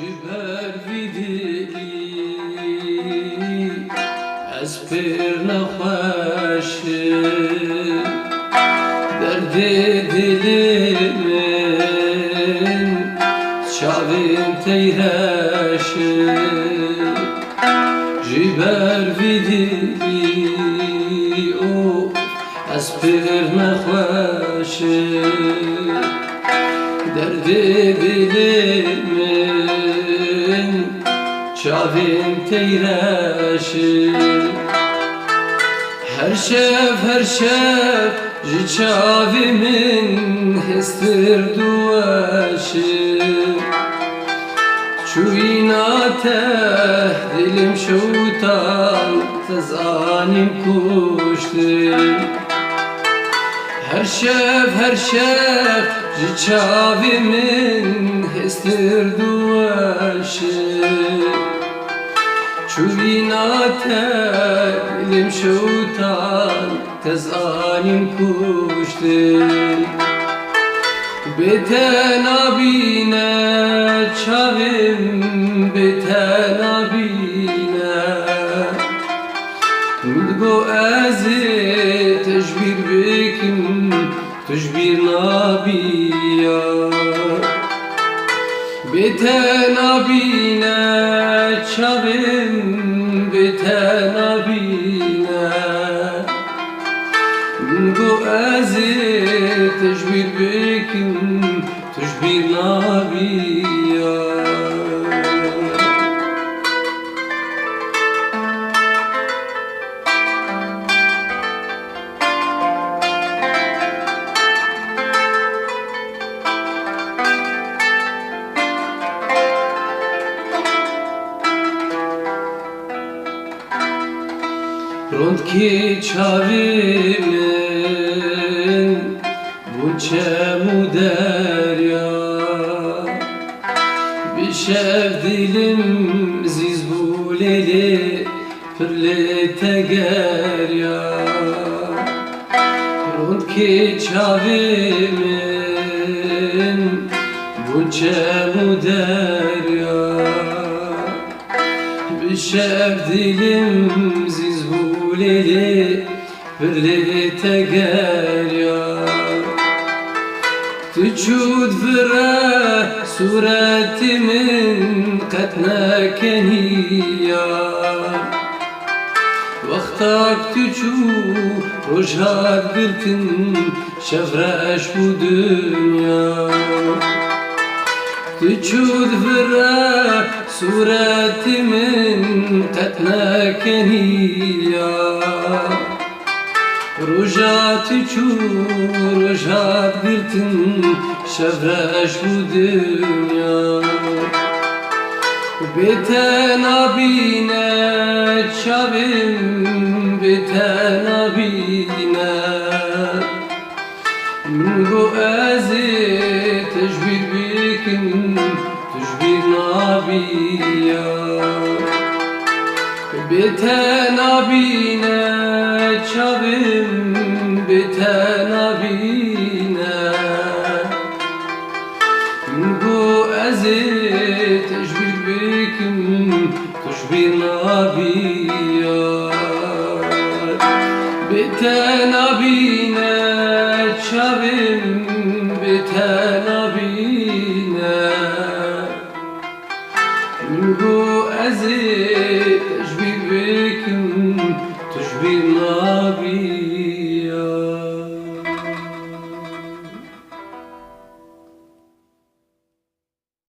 جبر ویدی از پیر نخوش درد دل من شعبین تیرش جبر ویدی او از پیر نخوش درد دل من çavim teyreşi her şev ji çavimin hestir duaşi çuynate dilim şutan tezanim kuşti her şev ji çavimin hestir duaşi çuynate dilim şutan tezanim kuşti beten abine çavim beten abine midgo ezi tecbir bikim tecbir nabiya beten abine çavim beten abine midgo ezi tecbir bikim tecbir nabiya Rondki çavimin bunçemu derya bir şev dilim zizbuleli pırle teger ya Rondki çavimin bunçemu derya bir şev dilim zizbuleli pırle teger ya Tüçud vire suretimin qetnekeni ya Vaktak tüçu rojhat giltin şevreş bu dünya Tüçud vire suretimin qetnekeni ya Rojat çu rojat girtin şevreş bu dünya beten abine çavim beten abine mingo ezi tecbir bikim tecbir nabiya beten abine çavim beten abine bu ezi tecbir bikim tecbir nabiya beten abine çavim beten abine bu ezi tecbir bikim tecbir